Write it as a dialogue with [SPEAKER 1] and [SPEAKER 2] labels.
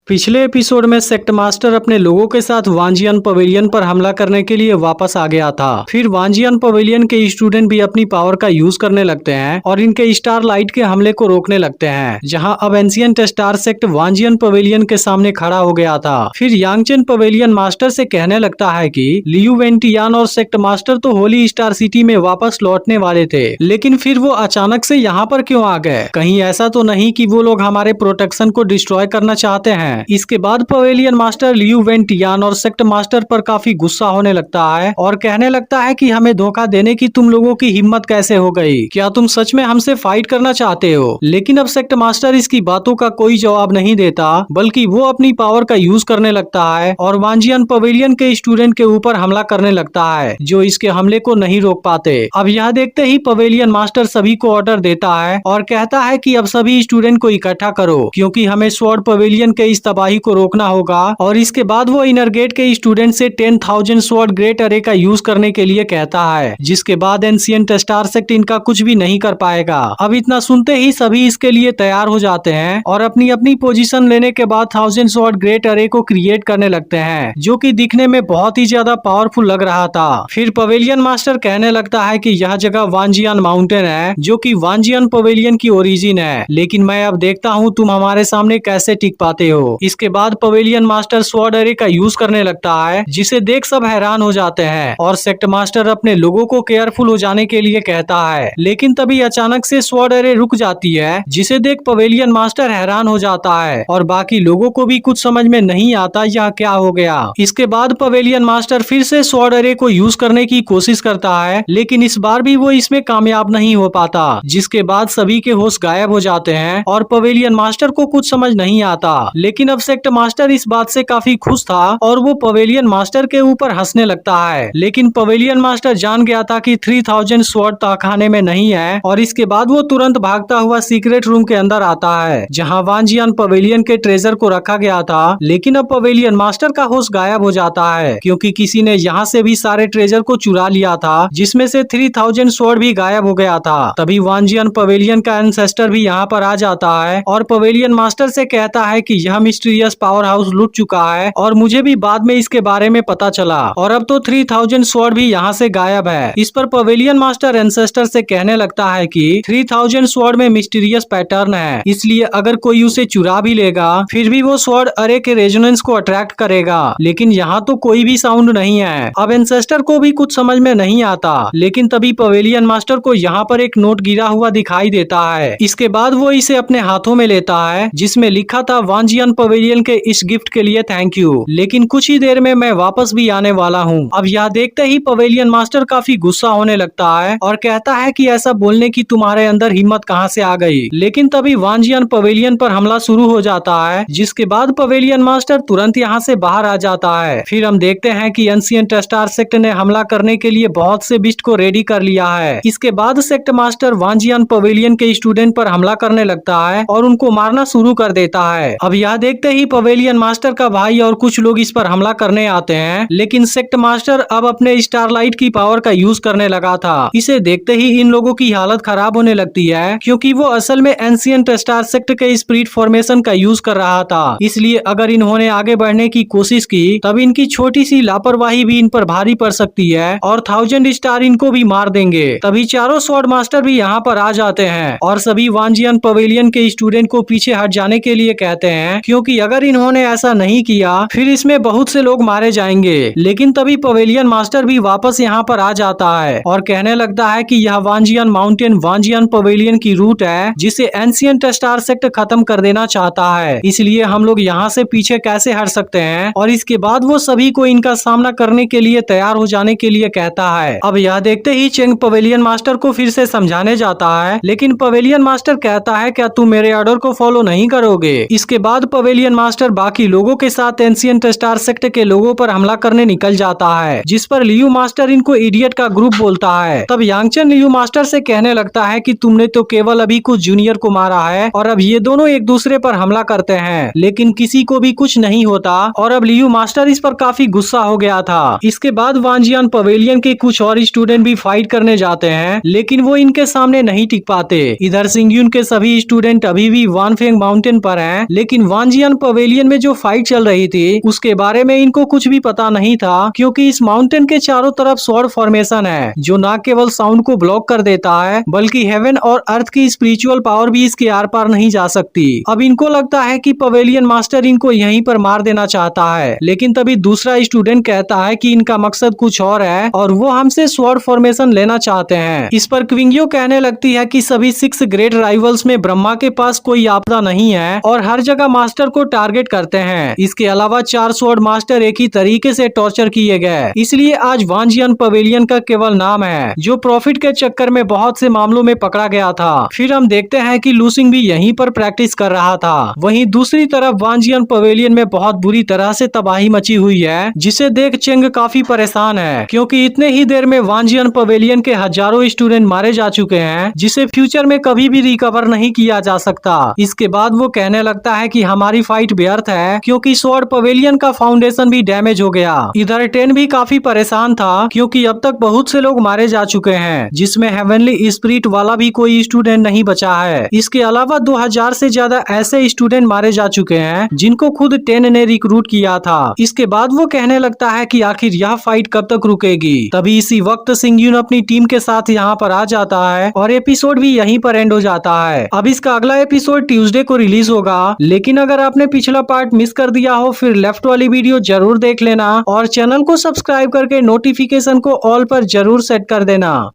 [SPEAKER 1] पिछले एपिसोड में sect master अपने लोगों के साथ वांजियन पवेलियन पर हमला करने के लिए वापस आ गया था। फिर वांजियन पवेलियन के स्टूडेंट भी अपनी पावर का यूज करने लगते हैं और इनके स्टार लाइट के हमले को रोकने लगते हैं, जहां अब एंशिएंट स्टार सेक्ट वांजियन पवेलियन के सामने खड़ा हो गया था। फिर यांगचेन पवेलियन मास्टर से कहने लगता है कि लियू वेंटियान और सेक्ट मास्टर तो होली स्टार सिटी में वापस लौटने वाले थे, लेकिन फिर वो अचानक से यहाँ पर क्यों आ गए? कहीं ऐसा तो नहीं कि वो लोग हमारे प्रोटेक्शन को डिस्ट्रॉय करना चाहते हैं? इसके बाद पवेलियन मास्टर लियू वेंटियान और सेक्ट मास्टर पर काफी गुस्सा होने लगता है और कहने लगता है कि हमें धोखा देने की तुम लोगों की हिम्मत कैसे हो गई? क्या तुम सच में हमसे फाइट करना चाहते हो? लेकिन अब सेक्ट मास्टर इसकी बातों का कोई जवाब नहीं देता, बल्कि वो अपनी पावर का यूज करने लगता है और वांजियन पवेलियन के स्टूडेंट के ऊपर हमला करने लगता है, जो इसके हमले को नहीं रोक पाते। अब यह देखते ही पवेलियन मास्टर सभी को ऑर्डर देता है और कहता है कि अब सभी स्टूडेंट को इकट्ठा करो, क्योंकि हमें स्वॉर्ड पवेलियन के इस तबाही को रोकना होगा। और इसके बाद वो इनर गेट के स्टूडेंट से 10,000 स्वॉर्ड ग्रेट अरे का यूज करने के लिए कहता है, जिसके बाद एंशिएंट स्टार सेक्ट इनका कुछ भी नहीं कर पाएगा। अब इतना सुनते ही सभी इसके लिए तैयार हो जाते हैं और अपनी अपनी पोजीशन लेने के बाद 1000 स्वॉर्ड ग्रेट अरे को क्रिएट करने लगते हैं, जो कि दिखने में बहुत ही ज्यादा पावरफुल लग रहा था। फिर पवेलियन मास्टर कहने लगता है कि यह जगह वांजियन माउंटेन है, जो कि वांजियन पवेलियन की ओरिजिन है, लेकिन मैं अब देखता हूँ तुम हमारे सामने कैसे टिक पाते हो। इसके बाद पवेलियन मास्टर स्वॉर्ड अरे का यूज करने लगता है, जिसे देख सब हैरान हो जाते हैं और सेक्ट मास्टर अपने लोगों को केयरफुल हो जाने के लिए कहता है। लेकिन तभी अचानक से स्वॉर्ड अरे रुक जाती है, जिसे देख पवेलियन मास्टर हैरान हो जाता है और बाकी लोगों को भी कुछ समझ में नहीं आता यह क्या हो गया। इसके बाद पवेलियन मास्टर फिर से स्वॉर्ड अरे को यूज करने की कोशिश करता है, लेकिन इस बार भी वो इसमें कामयाब नहीं हो पाता, जिसके बाद सभी के होश गायब हो जाते हैं और पवेलियन मास्टर को कुछ समझ नहीं आता। लेकिन अब सेक्ट मास्टर इस बात से काफी खुश था और वो पवेलियन मास्टर के ऊपर हंसने लगता है। लेकिन पवेलियन मास्टर जान गया था कि 3000 स्वॉर्ड तहखाने में नहीं है और इसके बाद वो तुरंत भागता हुआ सीक्रेट रूम के अंदर आता है, जहां वांजियन पवेलियन के ट्रेजर को रखा गया था। लेकिन अब पवेलियन मास्टर का होश गायब हो जाता है, क्योंकि किसी ने यहाँ से भी सारे ट्रेजर को चुरा लिया था, जिसमें से 3000 स्वॉर्ड भी गायब हो गया था। तभी वांजियन पवेलियन का एंसेस्टर भी यहाँ पर आ जाता है और पवेलियन मास्टर से कहता है कि यह मिस्टीरियस पावर हाउस लूट चुका है और मुझे भी बाद में इसके बारे में पता चला, और अब तो 3000 स्वॉर्ड भी यहाँ से गायब है। इस पर पवेलियन मास्टर एंसेस्टर से कहने लगता है कि 3000 स्वॉर्ड में मिस्टीरियस पैटर्न है, इसलिए अगर कोई उसे चुरा भी लेगा फिर भी वो स्वॉर्ड अरे के रेजोनेंस को अट्रैक्ट करेगा, लेकिन यहाँ तो कोई भी साउंड नहीं है। अब एंसेस्टर को भी कुछ समझ में नहीं आता, लेकिन तभी पवेलियन मास्टर को यहाँ पर एक नोट गिरा हुआ दिखाई देता है। इसके बाद वो इसे अपने हाथों में लेता है, जिसमें लिखा था वांजियन पवेलियन के इस गिफ्ट के लिए थैंक यू, लेकिन कुछ ही देर में मैं वापस भी आने वाला हूँ। अब यह देखते ही पवेलियन मास्टर काफी गुस्सा होने लगता है और कहता है कि ऐसा बोलने की तुम्हारे अंदर हिम्मत कहाँ से आ गई। लेकिन तभी वांजियन पवेलियन पर हमला शुरू हो जाता है, जिसके बाद पवेलियन मास्टर तुरंत यहाँ से बाहर आ जाता है। फिर हम देखते हैं कि एंशिएंट स्टार सेक्ट ने हमला करने के लिए बहुत से बिस्ट को रेडी कर लिया है। इसके बाद सेक्ट मास्टर वांजियन पवेलियन के स्टूडेंट पर हमला करने लगता है और उनको मारना शुरू कर देता है। अब यह देखते ही पवेलियन मास्टर का भाई और कुछ लोग इस पर हमला करने आते हैं, लेकिन सेक्ट मास्टर अब अपने स्टारलाइट की पावर का यूज करने लगा था। इसे देखते ही इन लोगों की हालत खराब होने लगती है, क्योंकि वो असल में एंशिएंट स्टार सेक्ट के स्पिरिट फॉर्मेशन का यूज कर रहा था। इसलिए अगर इन्होंने आगे बढ़ने की कोशिश की तब इनकी छोटी सी लापरवाही भी इन पर भारी पड़ सकती है और 1000 स्टार इनको भी मार देंगे। तभी चारों स्वॉर्ड मास्टर भी यहाँ पर आ जाते हैं और सभी वांजियन पवेलियन के स्टूडेंट को पीछे हट जाने के लिए कहते हैं, क्योंकि अगर इन्होंने ऐसा नहीं किया फिर इसमें बहुत से लोग मारे जाएंगे। लेकिन तभी पवेलियन मास्टर भी वापस यहाँ पर आ जाता है और कहने लगता है कि यह वांजियन माउंटेन वांजियन पवेलियन की रूट है, जिसे एंशिएंट स्टार सेक्ट खत्म कर देना चाहता है, इसलिए हम लोग यहाँ से पीछे कैसे हट सकते हैं। और इसके बाद वो सभी को इनका सामना करने के लिए तैयार हो जाने के लिए कहता है। अब यह देखते ही चेंग पवेलियन मास्टर को फिर से समझाने जाता है, लेकिन पवेलियन मास्टर कहता है क्या तुम मेरे ऑर्डर को फॉलो नहीं करोगे। इसके बाद पवेलियन मास्टर बाकी लोगों के साथ एंशिएंट स्टार सेक्ट के लोगों पर हमला करने निकल जाता है, जिस पर लियू मास्टर इनको इडियट का ग्रुप बोलता है। तब यांगचेन लियू मास्टर से कहने लगता है कि तुमने तो केवल अभी कुछ जूनियर को मारा है और अब ये दोनों एक दूसरे पर हमला करते हैं, लेकिन किसी को भी कुछ नहीं होता। और अब लियू मास्टर इस पर काफी गुस्सा हो गया था। इसके बाद वांजियन पवेलियन के कुछ और स्टूडेंट भी फाइट करने जाते हैं, लेकिन वो इनके सामने नहीं टिक पाते। इधर सिंगयून के सभी स्टूडेंट अभी भी वानफेंग माउंटेन पर हैं, लेकिन वांजियन वांजियन पवेलियन में जो फाइट चल रही थी उसके बारे में इनको कुछ भी पता नहीं था, क्योंकि इस माउंटेन के चारों तरफ स्वॉर्ड फॉर्मेशन है जो न केवल साउंड को ब्लॉक कर देता है बल्कि हेवन और अर्थ की स्पिरिचुअल पावर भी इसके आर पार नहीं जा सकती। अब इनको लगता है कि पवेलियन मास्टर इनको यहीं पर मार देना चाहता है, लेकिन तभी दूसरा स्टूडेंट कहता है कि इनका मकसद कुछ और है और वो हमसे स्वॉर्ड फॉर्मेशन लेना चाहते हैं। इस पर क्विंगियो कहने लगती है कि सभी 6 ग्रेट राइवल्स में ब्रह्मा के पास कोई आपदा नहीं है और हर जगह मास्टर को टारगेट करते हैं। इसके अलावा 4 स्वॉर्ड मास्टर एक ही तरीके से टॉर्चर किए गए, इसलिए आज वांजियन पवेलियन का केवल नाम है जो प्रॉफिट के चक्कर में बहुत से मामलों में पकड़ा गया था। फिर हम देखते हैं कि लूसिंग भी यहीं पर प्रैक्टिस कर रहा था। वहीं दूसरी तरफ वांजियन पवेलियन में बहुत बुरी तरह से तबाही मची हुई है, जिसे देख चेंग काफी परेशान है, क्योंकि इतने ही देर में वांजियन पवेलियन के हजारों स्टूडेंट मारे जा चुके हैं, जिसे फ्यूचर में कभी भी रिकवर नहीं किया जा सकता। इसके बाद वो कहने लगता है कि हमारी फाइट व्यर्थ है, क्योंकि स्वॉर्ड पवेलियन का फाउंडेशन भी डैमेज हो गया। इधर टेन भी काफी परेशान था, क्योंकि अब तक बहुत से लोग मारे जा चुके हैं, जिसमें हेवनली स्पिरिट वाला भी कोई स्टूडेंट नहीं बचा है। इसके अलावा 2000 से ज्यादा ऐसे स्टूडेंट मारे जा चुके हैं जिनको खुद टेन ने रिक्रूट किया था। इसके बाद वो कहने लगता है कि आखिर यह फाइट कब तक रुकेगी। तभी इसी वक्त सिंगयून अपनी टीम के साथ यहाँ पर आ जाता है और एपिसोड भी यहीं पर एंड हो जाता है। अब इसका अगला एपिसोड ट्यूसडे को रिलीज होगा, लेकिन अगर आपने पिछला पार्ट मिस कर दिया हो फिर लेफ्ट वाली वीडियो जरूर देख लेना और चैनल को सब्सक्राइब करके नोटिफिकेशन को ऑल पर जरूर सेट कर देना।